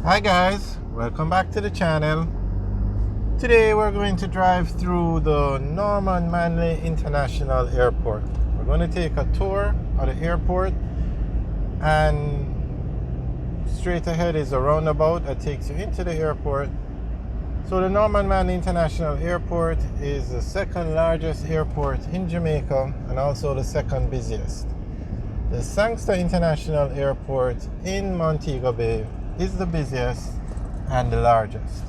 Hi guys, welcome back to the channel. Today we're going to drive through the Norman Manley International Airport. We're going to take a tour of the airport, and straight ahead is a roundabout that takes you into the airport. So the Norman Manley International Airport is the second largest airport in Jamaica and also the second busiest. The Sangster International Airport in Montego Bay is the busiest and the largest.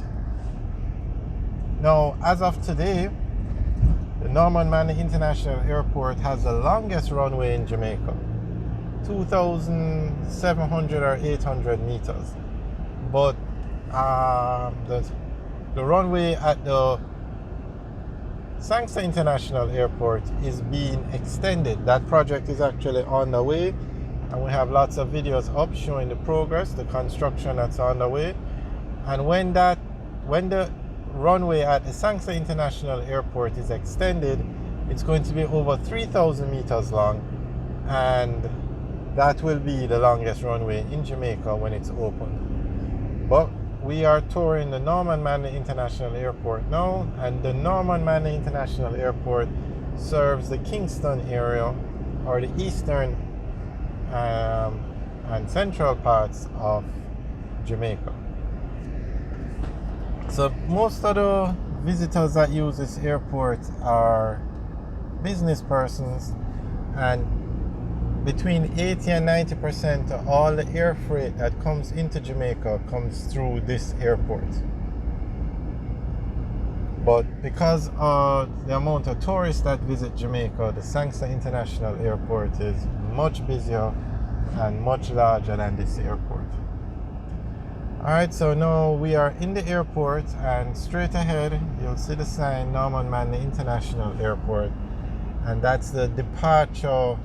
Now, as of today, the Norman Manley International Airport has the longest runway in Jamaica, 2,700 or 800 meters. But the runway at the Sangster International Airport is being extended. That project is actually on the way, and we have lots of videos up showing the progress, the construction that's on the way. And when the runway at the Sangster International Airport is extended, it's going to be over 3,000 meters long, and that will be the longest runway in Jamaica when it's open. But we are touring the Norman Manley International Airport now, and the Norman Manley International Airport serves the Kingston area, or the eastern and central parts of Jamaica. So most of the visitors that use this airport are business persons, and between 80 and 90% of all the air freight that comes into Jamaica comes through this airport. But because of the amount of tourists that visit Jamaica, the Sangster International Airport is much busier and much larger than this airport. Alright, so now we are in the airport, and straight ahead you'll see the sign Norman Manley International Airport, and that's the departure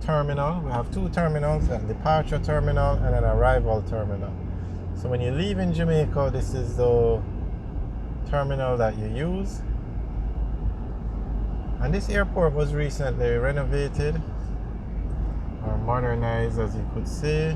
terminal. We have two terminals, a departure terminal and an arrival terminal. So when you leave in Jamaica, this is the terminal that you use. And this airport was recently renovated or modernized, as you could see.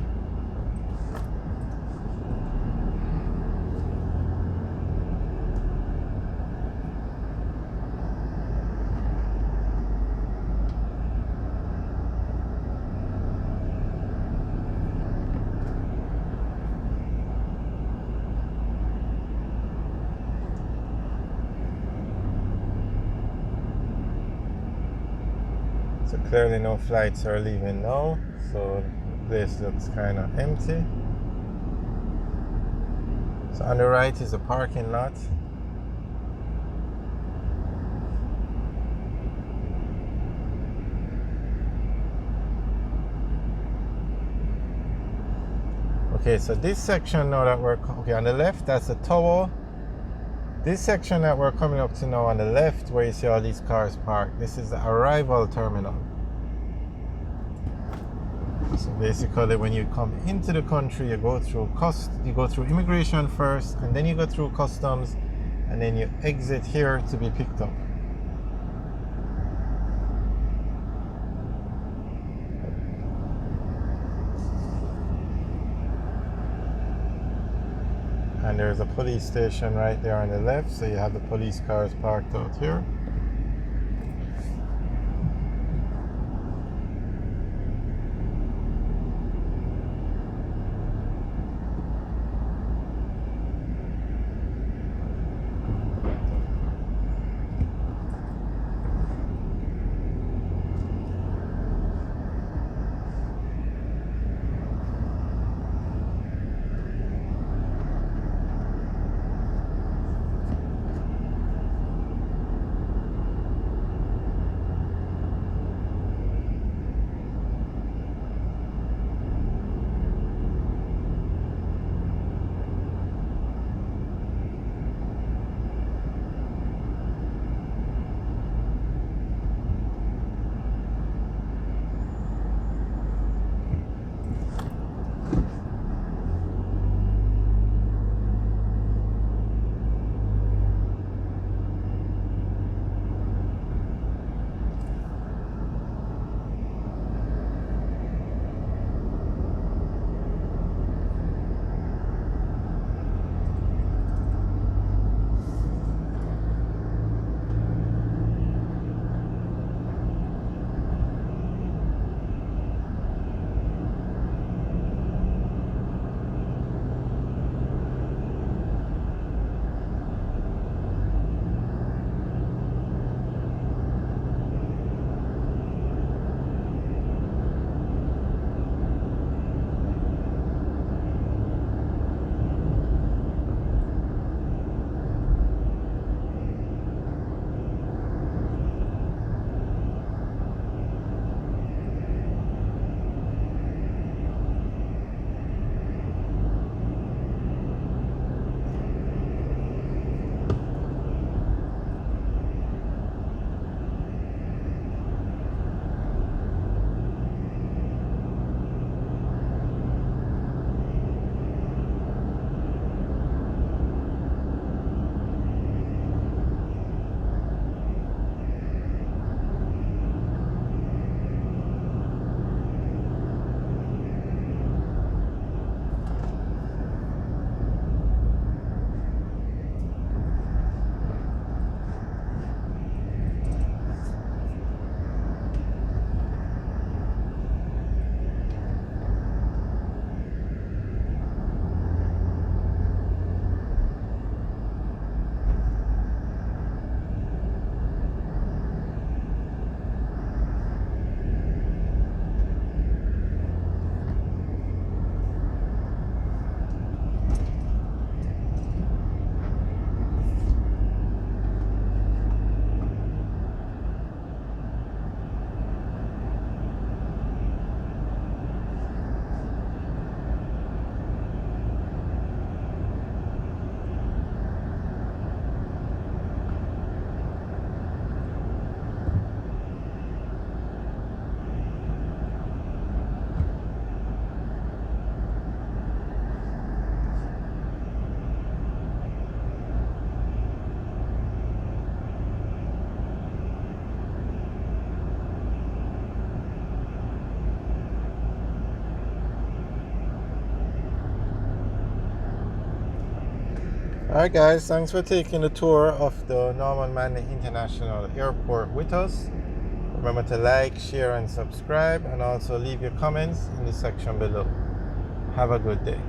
So clearly no flights are leaving now, so the place looks kind of empty. So on the right is a parking lot. Okay, so this section now that we're on the left, that's the tower. This section that we're coming up to now on the left, where you see all these cars parked, this is the arrival terminal. So basically, when you come into the country, you go through immigration first, and then you go through customs, and then you exit here to be picked up. And there's a police station right there on the left, so you have the police cars parked out here. Alright guys, thanks for taking the tour of the Norman Manley International Airport with us. Remember to like, share and subscribe, and also leave your comments in the section below. Have a good day.